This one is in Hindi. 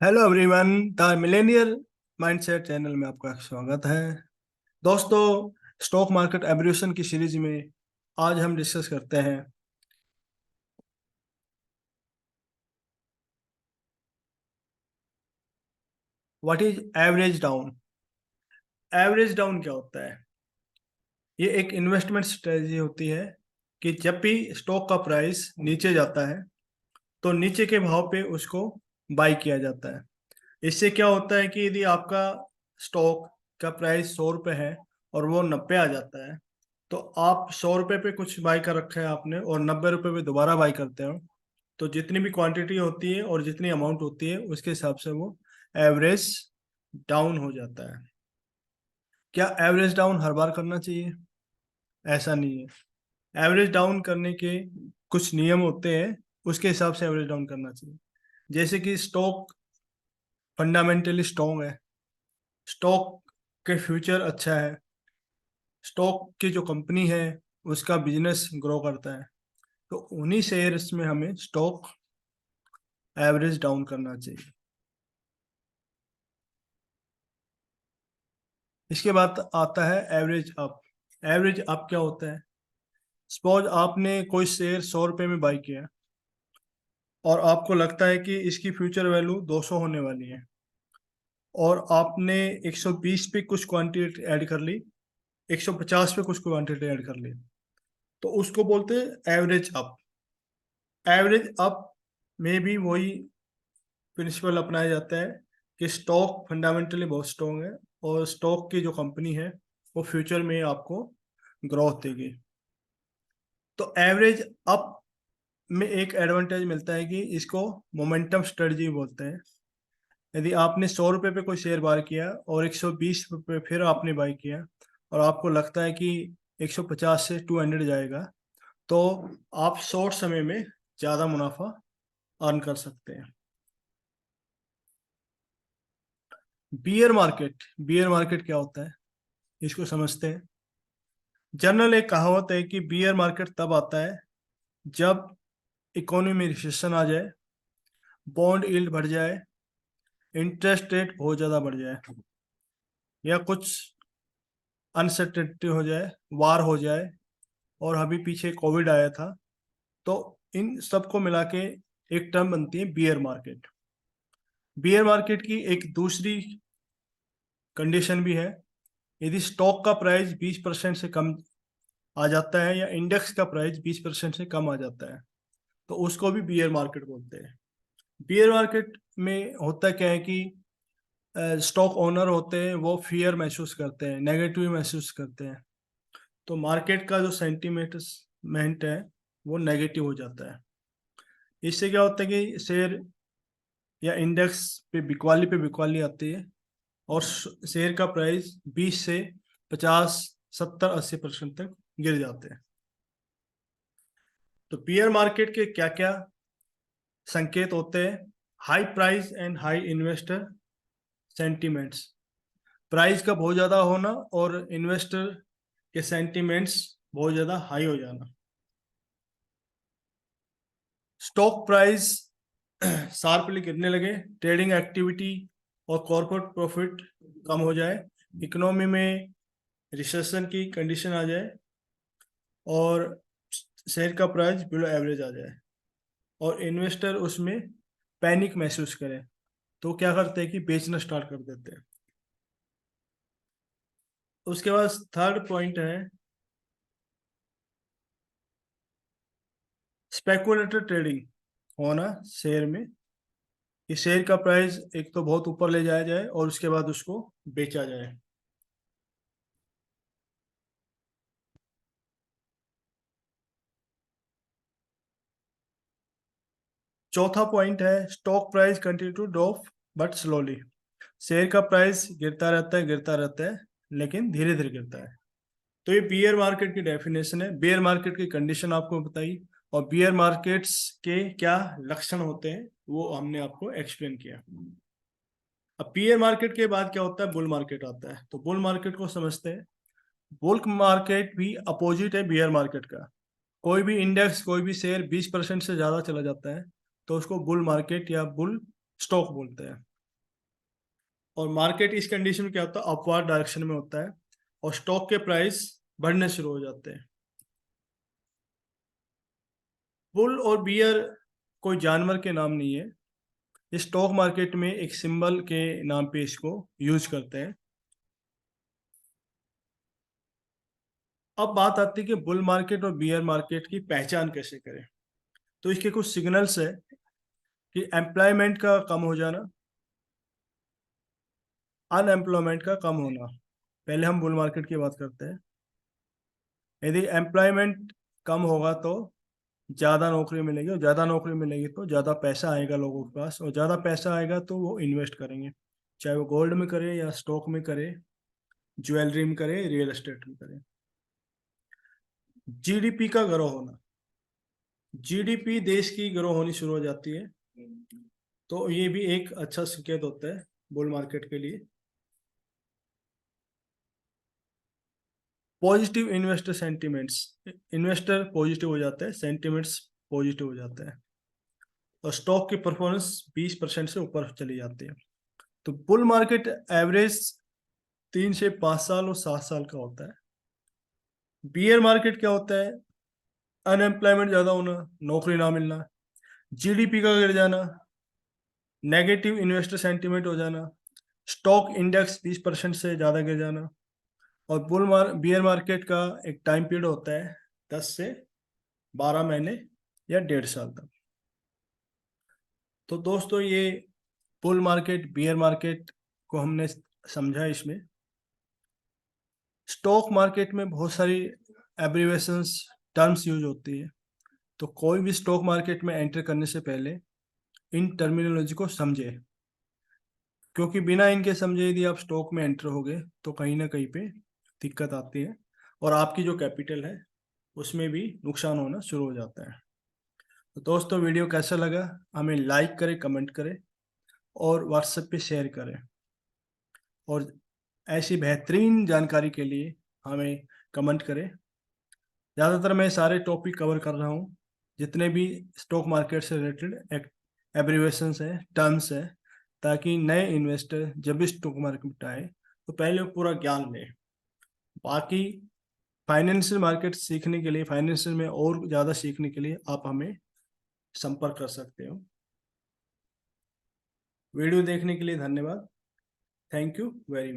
Hello everyone, the Millionaire mindset channel में आपका स्वागत है। दोस्तों, स्टॉक मार्केट एवोल्यूशन की सीरीज में आज हम डिस्कस करते हैं what is average down. Average down क्या होता है? ये एक इन्वेस्टमेंट स्ट्रेटजी होती है कि जब भी स्टॉक का प्राइस नीचे जाता है तो नीचे के भाव पे उसको बाई किया जाता है। इससे क्या होता है कि यदि आपका स्टॉक का प्राइस 100 रुपये है और वो 90 आ जाता है, तो आप 100 रुपये पे कुछ बाई कर रखा है आपने और 90 रुपये पे दोबारा बाई करते हो, तो जितनी भी क्वांटिटी होती है और जितनी अमाउंट होती है उसके हिसाब से वो एवरेज डाउन हो जाता है। क्या एवरेज डाउन हर बार करना चाहिए? ऐसा नहीं है। एवरेज डाउन करने के कुछ नियम होते हैं, उसके हिसाब से एवरेज डाउन करना चाहिए। जैसे कि स्टॉक फंडामेंटली स्ट्रॉन्ग है, स्टॉक के फ्यूचर अच्छा है, स्टॉक की जो कंपनी है उसका बिजनेस ग्रो करता है, तो उन्हीं शेयर्स में हमें स्टॉक एवरेज डाउन करना चाहिए। इसके बाद आता है एवरेज अप। एवरेज अप क्या होता है? सपोज आपने कोई शेयर 100 रुपये में बाई किया और आपको लगता है कि इसकी फ्यूचर वैल्यू 200 होने वाली है, और आपने 120 पे कुछ क्वांटिटी ऐड कर ली, 150 पे कुछ क्वांटिटी ऐड कर ली, तो उसको बोलते हैं एवरेज अप। एवरेज अप में भी वही प्रिंसिपल अपनाया जाता है कि स्टॉक फंडामेंटली बहुत स्ट्रॉन्ग है और स्टॉक की जो कंपनी है वो फ्यूचर में आपको ग्रोथ देगी। तो एवरेज अप में एक एडवांटेज मिलता है कि इसको मोमेंटम स्ट्रेटजी बोलते हैं। यदि आपने 100 रुपये पे कोई शेयर बाय किया और 120 रुपये फिर आपने बाय किया और आपको लगता है कि 150 से 200 जाएगा, तो आप शॉर्ट समय में ज़्यादा मुनाफा अर्न कर सकते हैं। बियर मार्केट क्या होता है, इसको समझते हैं। जनरल एक कहावत है कि बियर मार्केट तब आता है जब इकोनॉमी में रिसेशन आ जाए, बॉन्ड यील्ड बढ़ जाए, इंटरेस्ट रेट बहुत ज़्यादा बढ़ जाए, या कुछ अनसर्टेनिटी हो जाए, वार हो जाए, और अभी पीछे कोविड आया था। तो इन सबको मिला के एक टर्म बनती है बियर मार्केट। बियर मार्केट की एक दूसरी कंडीशन भी है। यदि स्टॉक का प्राइस 20% से कम आ जाता है या इंडेक्स का प्राइस 20% से कम आ जाता है, तो उसको भी बियर मार्केट बोलते हैं। बियर मार्केट में होता क्या है कि स्टॉक ओनर होते हैं वो फियर महसूस करते हैं, नेगेटिव महसूस करते हैं, तो मार्केट का जो सेंटीमेंट है वो नेगेटिव हो जाता है। इससे क्या होता है कि शेयर या इंडेक्स पे बिकवाली आती है और शेयर का प्राइस 20 से 50, 70, 80% तक गिर जाते हैं। तो बियर मार्केट के क्या क्या संकेत होते हैं? High price and high investor sentiments. Price का बहुत ज़्यादा होना और इन्वेस्टर के सेंटिमेंट्स बहुत ज़्यादा हाई हो जाना। स्टॉक प्राइस शार्पली गिरने लगे, ट्रेडिंग एक्टिविटी और कॉर्पोरेट प्रॉफिट कम हो जाए, इकोनॉमी में रिसेशन की कंडीशन आ जाए और शेयर का प्राइस बिलो एवरेज आ जाए और इन्वेस्टर उसमें पैनिक महसूस करें, तो क्या करते हैं कि बेचना स्टार्ट कर देते हैं। उसके बाद थर्ड पॉइंट है स्पेकुलेटर ट्रेडिंग होना शेयर में। कि शेयर का प्राइस एक तो बहुत ऊपर ले जाया जाए और उसके बाद उसको बेचा जाए। चौथा पॉइंट है stock price continue to drop but slowly. Share का प्राइस गिरता रहता है, लेकिन धीरे धीरे गिरता है। तो ये बियर मार्केट की डेफिनेशन है, बियर मार्केट की कंडीशन आपको बताई, और बियर मार्केट्स के क्या लक्षण होते हैं वो हमने आपको एक्सप्लेन किया। अब बियर मार्केट के बाद क्या होता है? बुल मार्केट आता है। तो बुल मार्केट को समझते हैं। बुल मार्केट भी अपोजिट है बियर मार्केट का। कोई भी इंडेक्स, कोई भी शेयर 20% से ज्यादा चला जाता है तो उसको बुल मार्केट या बुल स्टॉक बोलते हैं। और मार्केट इस कंडीशन में क्या होता है, अपवार्ड डायरेक्शन में होता है और स्टॉक के प्राइस बढ़ने शुरू हो जाते हैं। बुल और बियर कोई जानवर के नाम नहीं है, ये स्टॉक मार्केट में एक सिंबल के नाम पे इसको यूज करते हैं। अब बात आती है कि बुल मार्केट और बियर मार्केट की पहचान कैसे करें। तो इसके कुछ सिग्नल्स है कि एम्प्लॉयमेंट का कम हो जाना, अनएम्प्लॉयमेंट का कम होना। पहले हम बुल मार्केट की बात करते हैं। यदि एम्प्लॉयमेंट कम होगा तो ज़्यादा नौकरी मिलेगी, और ज़्यादा नौकरी मिलेगी तो ज़्यादा पैसा आएगा लोगों के पास, और ज़्यादा पैसा आएगा तो वो इन्वेस्ट करेंगे, चाहे वो गोल्ड में करे या स्टॉक में करे, ज्वेलरी में करे, रियल एस्टेट में करे। जीडीपी का ग्रो होना, जीडीपी देश की ग्रो होनी शुरू हो जाती है, तो ये भी एक अच्छा संकेत होता है बुल मार्केट के लिए। Positive investor sentiments, investor positive हो जाते हैं, सेंटिमेंट्स पॉजिटिव हो जाते हैं, और स्टॉक की परफॉर्मेंस 20% से ऊपर चली जाती है। तो बुल मार्केट एवरेज 3 से 5 साल और 7 साल का होता है। बियर मार्केट क्या होता है, अनएम्प्लॉयमेंट ज्यादा होना, नौकरी ना मिलना, जीडीपी का गिर जाना, नेगेटिव इन्वेस्टर सेंटिमेंट हो जाना, स्टॉक इंडेक्स 20% से ज्यादा गिर जाना, और बियर मार्केट का एक टाइम पीरियड होता है 10 से 12 महीने या 1.5 साल तक। तो दोस्तों ये बुल मार्केट बियर मार्केट को हमने समझा। इसमें स्टॉक मार्केट में बहुत सारी एब्रीवेशंस टर्म्स यूज होती है, तो कोई भी स्टॉक मार्केट में एंटर करने से पहले इन टर्मिनोलॉजी को समझे, क्योंकि बिना इनके समझे यदि आप स्टॉक में एंटर होगे तो कहीं ना कहीं पे दिक्कत आती है, और आपकी जो कैपिटल है उसमें भी नुकसान होना शुरू हो जाता है। तो दोस्तों वीडियो कैसा लगा हमें लाइक करें, कमेंट करें और व्हाट्सएप पे शेयर करें, और ऐसी बेहतरीन जानकारी के लिए हमें कमेंट करें। ज़्यादातर मैं सारे टॉपिक कवर कर रहा हूँ, जितने भी स्टॉक मार्केट से रिलेटेड एब्रीवेशंस हैं, टर्म्स हैं, ताकि नए इन्वेस्टर जब भी स्टॉक मार्केट आए तो पहले वो पूरा ज्ञान लें। बाकी फाइनेंशियल मार्केट सीखने के लिए, फाइनेंशियल में और ज़्यादा सीखने के लिए आप हमें संपर्क कर सकते हो। वीडियो देखने के लिए धन्यवाद। Thank you very much.